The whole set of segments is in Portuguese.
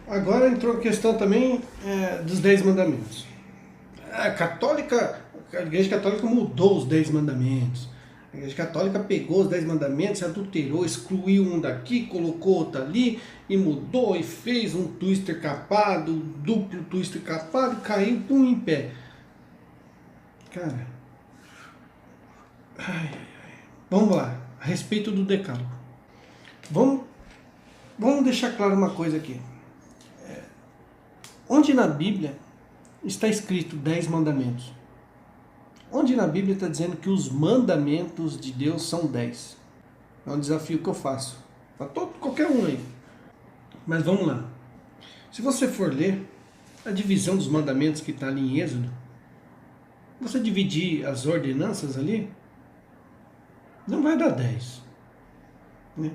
Agora entrou a questão também dos 10 mandamentos. A Igreja Católica mudou os 10 mandamentos. A Igreja Católica pegou os 10 mandamentos, adulterou, excluiu um daqui, colocou outro ali, e mudou, e fez um twister capado, duplo twister capado, caiu, pum, em pé. Cara, vamos lá, a respeito do decálogo. Vamos deixar claro uma coisa aqui. Onde na Bíblia está escrito 10 mandamentos? Onde na Bíblia está dizendo que os mandamentos de Deus são 10? É um desafio que eu faço para qualquer um aí. Mas vamos lá. Se você for ler a divisão dos mandamentos que está ali em Êxodo, você dividir as ordenanças ali, não vai dar 10. Né?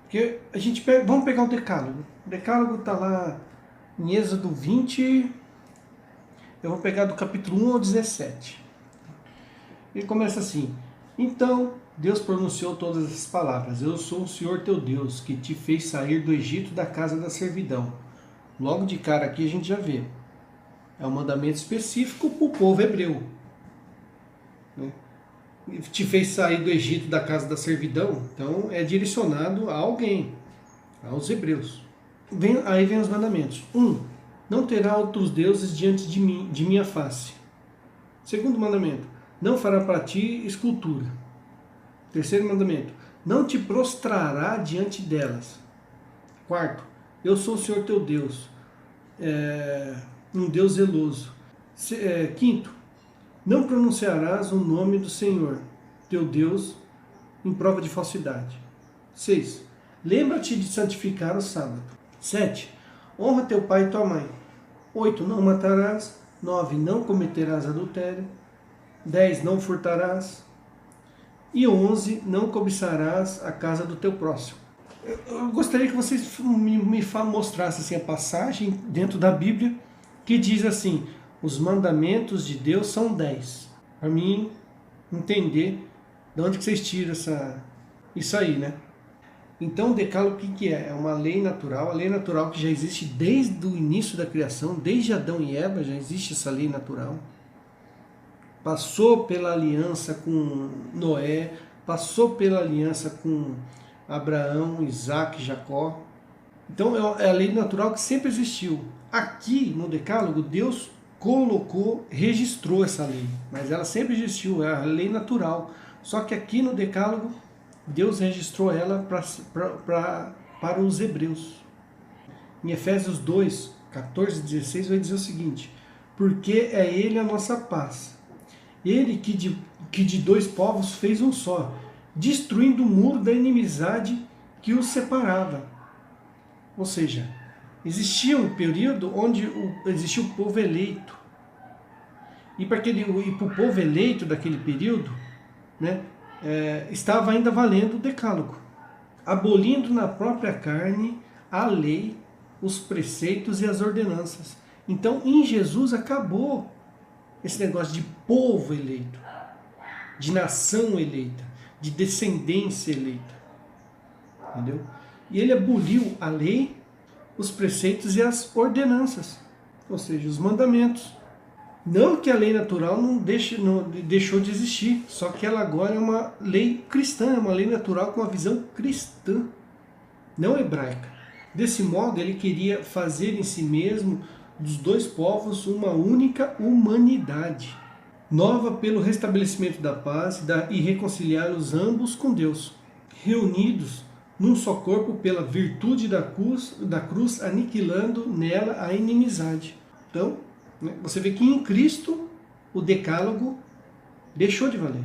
Porque a gente vamos pegar o decálogo. O decálogo está lá em Êxodo 20, eu vou pegar do capítulo 1 ao 17. Ele começa assim: então Deus pronunciou todas essas palavras: eu sou o Senhor teu Deus, que te fez sair do Egito, da casa da servidão. Logo de cara aqui a gente já vê. É um mandamento específico para o povo hebreu. Né? Te fez sair do Egito, da casa da servidão. Então é direcionado a alguém, aos hebreus. Aí vem os mandamentos. 1. Não terá outros deuses diante de minha face. Segundo mandamento: não fará para ti escultura. Terceiro mandamento: não te prostrará diante delas. Quarto: eu sou o Senhor teu Deus, um Deus zeloso. Quinto: não pronunciarás o nome do Senhor teu Deus em prova de falsidade. 6. Lembra-te de santificar o sábado. 7. Honra teu pai e tua mãe. 8. Não matarás. 9. Não cometerás adultério. 10. Não furtarás. E 11. Não cobiçarás a casa do teu próximo. Eu gostaria que vocês me mostrassem assim, a passagem dentro da Bíblia que diz assim: os mandamentos de Deus são 10. Para mim entender de onde que vocês tiram isso aí, né? Então o decálogo o que é? É uma lei natural, a lei natural que já existe desde o início da criação, desde Adão e Eva já existe essa lei natural. Passou pela aliança com Noé, passou pela aliança com Abraão, Isaac, Jacó. Então é a lei natural que sempre existiu. Aqui no decálogo Deus colocou, registrou essa lei, mas ela sempre existiu, é a lei natural. Só que aqui no decálogo Deus registrou ela para os hebreus. Em Efésios 2, 14 e 16 vai dizer o seguinte: porque é Ele a nossa paz, Ele que de dois povos fez um só, destruindo o muro da inimizade que os separava. Ou seja, existia um período onde existia o povo eleito. E para o povo eleito daquele período, né, estava ainda valendo o decálogo, abolindo na própria carne a lei, os preceitos e as ordenanças. Então, em Jesus acabou esse negócio de povo eleito, de nação eleita, de descendência eleita. Entendeu? E ele aboliu a lei, os preceitos e as ordenanças, ou seja, os mandamentos. Não que a lei natural não deixou de existir, só que ela agora é uma lei cristã, é uma lei natural com uma visão cristã, não hebraica. Desse modo, ele queria fazer em si mesmo dos dois povos uma única humanidade, nova pelo restabelecimento da paz e reconciliá-los ambos com Deus, reunidos num só corpo pela virtude da cruz, aniquilando nela a inimizade. Então, você vê que em Cristo o decálogo deixou de valer.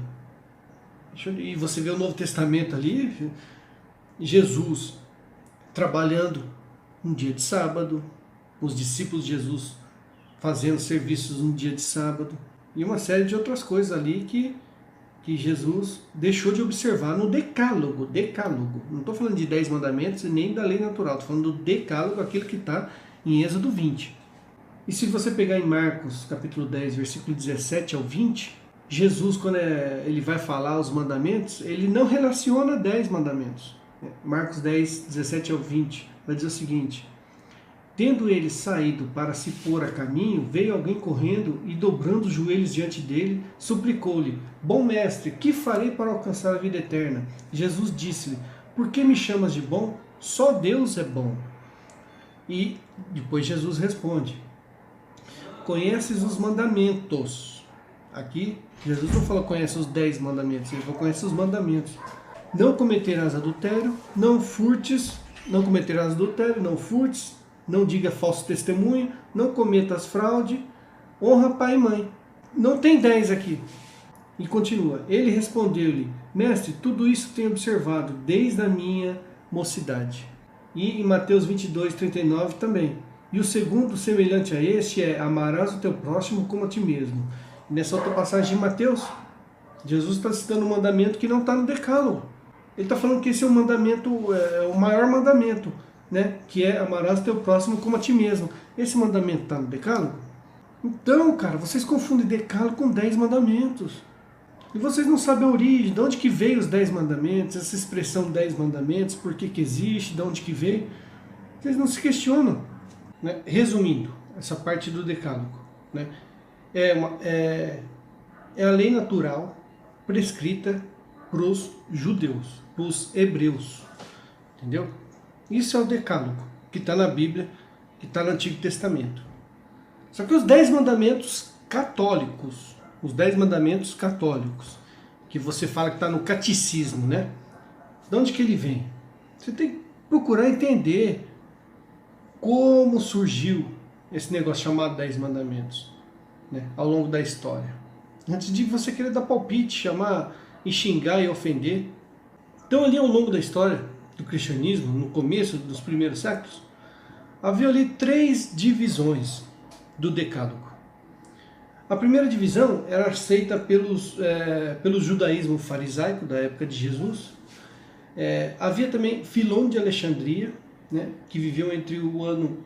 E você vê o Novo Testamento ali, Jesus trabalhando um dia de sábado, os discípulos de Jesus fazendo serviços um dia de sábado, e uma série de outras coisas ali que Jesus deixou de observar no decálogo. Não estou falando de 10 mandamentos e nem da lei natural, estou falando do decálogo, aquele que está em Êxodo 20. E se você pegar em Marcos, capítulo 10, versículo 17 ao 20, Jesus, quando ele vai falar os mandamentos, ele não relaciona 10 mandamentos. Marcos 10, 17 ao 20, vai dizer o seguinte: Tendo ele saído para se pôr a caminho, veio alguém correndo e, dobrando os joelhos diante dele, suplicou-lhe: Bom mestre, que farei para alcançar a vida eterna? Jesus disse-lhe: Por que me chamas de bom? Só Deus é bom. E depois Jesus responde: Conheces os mandamentos. Aqui, Jesus não falou conhece os 10 mandamentos, ele falou conhece os mandamentos. Não cometerás adultério, não furtes, não cometerás adultério, não furtes, não diga falso testemunho, não cometas fraude, honra pai e mãe. Não tem 10 aqui. E continua. Ele respondeu-lhe: Mestre, tudo isso tenho observado desde a minha mocidade. E em Mateus 22:39 também. E o segundo, semelhante a este, é: amarás o teu próximo como a ti mesmo. E nessa outra passagem de Mateus, Jesus está citando um mandamento que não está no decálogo. Ele está falando que esse é o mandamento, é o maior mandamento, né? Que é amarás o teu próximo como a ti mesmo. Esse mandamento está no decálogo? Então, cara, vocês confundem decálogo com 10 mandamentos. E vocês não sabem a origem, de onde que veio os 10 mandamentos, essa expressão 10 mandamentos, por que que existe, de onde que veio. Vocês não se questionam. Né? Resumindo, essa parte do decálogo. Né? É a lei natural prescrita para os judeus, para os hebreus. Entendeu? Isso é o decálogo, que está na Bíblia, que está no Antigo Testamento. Só que os 10 mandamentos católicos, que você fala que está no catecismo, né? De onde que ele vem? Você tem que procurar entender como surgiu esse negócio chamado 10 mandamentos, né? Ao longo da história. Antes de você querer dar palpite, chamar e xingar e ofender. Então ali ao longo da história do cristianismo, no começo dos primeiros séculos, havia ali 3 divisões do decálogo. A primeira divisão era aceita pelo judaísmo farisaico da época de Jesus. Havia também Filon de Alexandria, né, que viveu entre o ano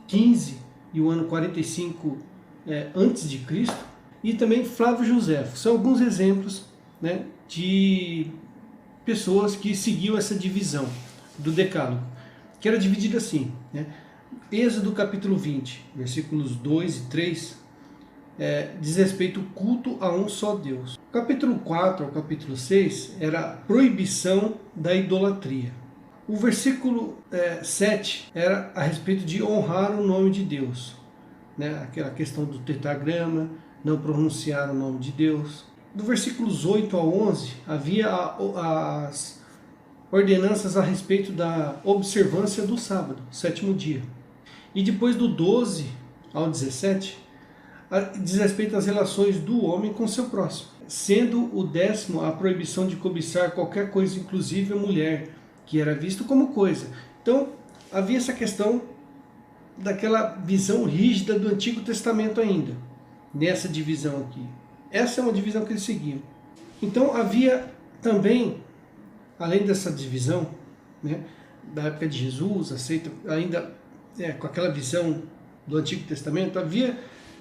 15 e o ano 45 antes de Cristo, e também Flávio Josefo. São alguns exemplos, né, de pessoas que seguiam essa divisão do decálogo, que era dividido assim, né? Êxodo capítulo 20, versículos 2 e 3, diz respeito ao culto a um só Deus. O capítulo 4 ao capítulo 6 era a proibição da idolatria. O versículo 7 era a respeito de honrar o nome de Deus, né? Aquela questão do tetragrama, não pronunciar o nome de Deus. Do versículos 8 ao 11 havia as ordenanças a respeito da observância do sábado, sétimo dia. E depois do 12 ao 17 diz respeito às relações do homem com seu próximo, sendo o 10º a proibição de cobiçar qualquer coisa, inclusive a mulher, que era visto como coisa. Então havia essa questão daquela visão rígida do Antigo Testamento ainda, nessa divisão aqui. Essa é uma divisão que eles seguiam. Então havia também, além dessa divisão, né, da época de Jesus, aceita ainda com aquela visão do Antigo Testamento,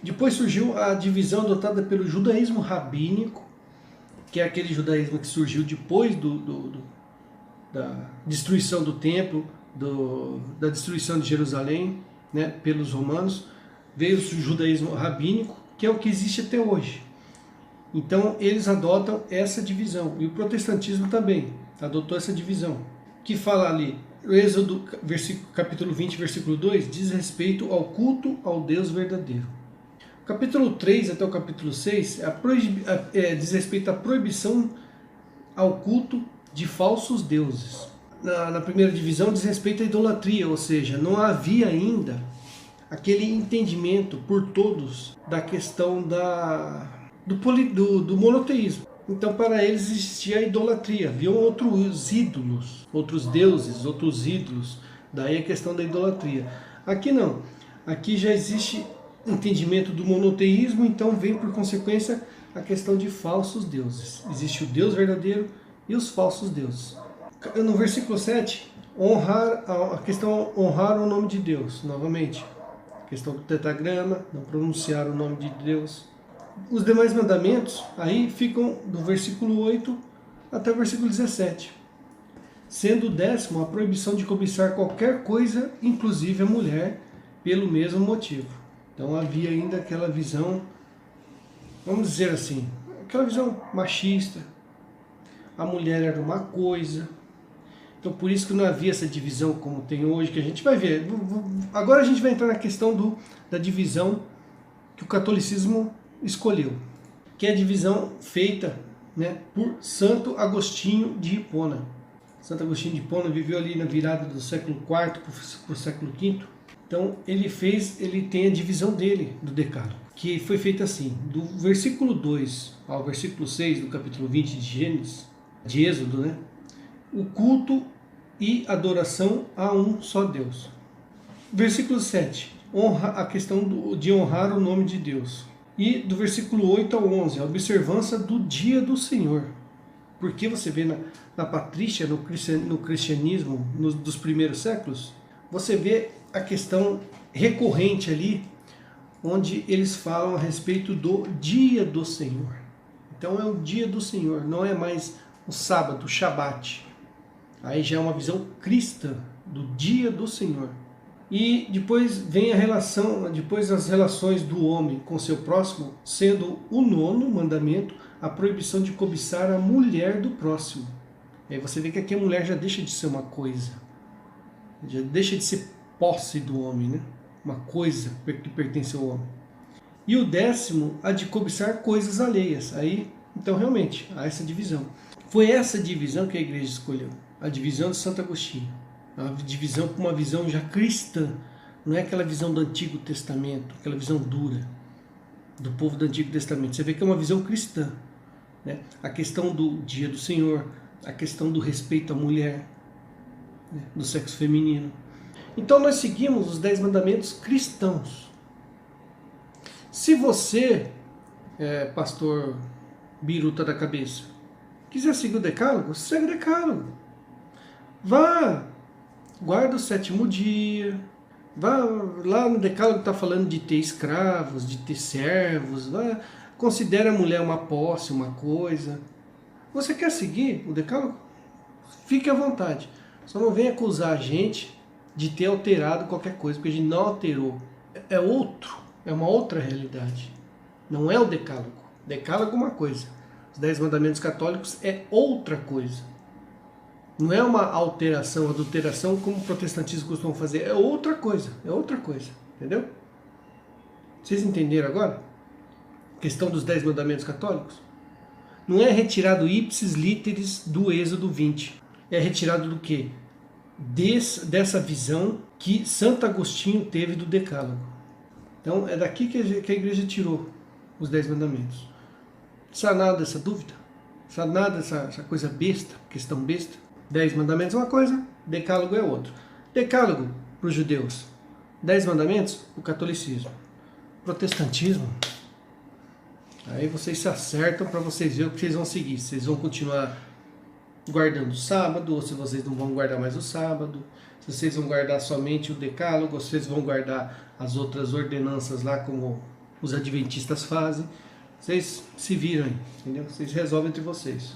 depois surgiu a divisão adotada pelo judaísmo rabínico, que é aquele judaísmo que surgiu depois da destruição do templo, da destruição de Jerusalém, né, pelos romanos. Veio o judaísmo rabínico, que é o que existe até hoje. Então eles adotam essa divisão, e o protestantismo também adotou essa divisão, que fala ali, o Êxodo capítulo 20, versículo 2, diz respeito ao culto ao Deus verdadeiro. O capítulo 3 até o capítulo 6 diz respeito à proibição ao culto de falsos deuses. Na primeira divisão diz respeito à idolatria, ou seja, não havia ainda aquele entendimento por todos da questão do monoteísmo. Então para eles existia a idolatria, haviam outros ídolos, outros deuses, outros ídolos, daí a questão da idolatria. Aqui não, aqui já existe entendimento do monoteísmo, então vem por consequência a questão de falsos deuses. Existe o Deus verdadeiro e os falsos deuses. No versículo 7, a questão honrar o nome de Deus, novamente. A questão do tetragrama, não pronunciar o nome de Deus. Os demais mandamentos aí ficam do versículo 8 até o versículo 17. Sendo o 10º a proibição de cobiçar qualquer coisa, inclusive a mulher, pelo mesmo motivo. Então havia ainda aquela visão, vamos dizer assim, aquela visão machista, a mulher era uma coisa. Então por isso que não havia essa divisão como tem hoje, que a gente vai ver. Agora a gente vai entrar na questão da divisão que o catolicismo escolheu, que é a divisão feita, né, por Santo Agostinho de Hipona. Santo Agostinho de Hipona viveu ali na virada do século IV para o século V. Então ele tem a divisão dele do Decálogo, que foi feita assim: do versículo 2 ao versículo 6 do capítulo 20 de Gênesis, de Êxodo, né, o culto e adoração a um só Deus. Versículo 7, a questão de honrar o nome de Deus. E do versículo 8 ao 11, a observância do dia do Senhor. Porque você vê na patrícia, no cristianismo dos primeiros séculos, você vê a questão recorrente ali, onde eles falam a respeito do dia do Senhor. Então é o dia do Senhor, não é mais o sábado, o Shabat. Aí já é uma visão cristã do dia do Senhor. E depois vem a relação, depois as relações do homem com seu próximo, sendo o 9º mandamento a proibição de cobiçar a mulher do próximo. Aí você vê que aqui a mulher já deixa de ser uma coisa, já deixa de ser posse do homem, né? Uma coisa que pertence ao homem. E o 10º, a de cobiçar coisas alheias. Aí, então realmente, há essa divisão. Foi essa divisão que a igreja escolheu, a divisão de Santo Agostinho. Uma divisão com uma visão já cristã, não é aquela visão do Antigo Testamento, aquela visão dura do povo do Antigo Testamento. Você vê que é uma visão cristã, né? A questão do dia do Senhor, a questão do respeito à mulher, né, do sexo feminino. Então nós seguimos os 10 mandamentos cristãos. Se você, pastor biruta da cabeça, quiser seguir o decálogo, segue o decálogo. Vá, guarda o 7º dia, vá lá no decálogo está falando de ter escravos, de ter servos, vá, considere a mulher uma posse, uma coisa. Você quer seguir o decálogo? Fique à vontade. Só não venha acusar a gente de ter alterado qualquer coisa, porque a gente não alterou. É uma outra realidade. Não é o decálogo. Decálogo é uma coisa. Os 10 mandamentos católicos é outra coisa. Não é uma alteração, adulteração, como o protestantismo costuma fazer. É outra coisa. Entendeu? Vocês entenderam agora? A questão dos 10 mandamentos católicos? Não é retirado ipsis literis do Êxodo 20. É retirado do quê? Dessa visão que Santo Agostinho teve do decálogo. Então é daqui que a igreja tirou os 10 mandamentos. Sabe nada dessa dúvida? Sabe nada dessa coisa besta, questão besta? 10 mandamentos é uma coisa, decálogo é outra. Decálogo para os judeus, 10 mandamentos, o catolicismo. Protestantismo, aí vocês se acertam para vocês verem o que vocês vão seguir. Se vocês vão continuar guardando o sábado, ou se vocês não vão guardar mais o sábado, se vocês vão guardar somente o decálogo, ou se vocês vão guardar as outras ordenanças lá como os adventistas fazem. Vocês se viram aí, entendeu? Vocês resolvem entre vocês.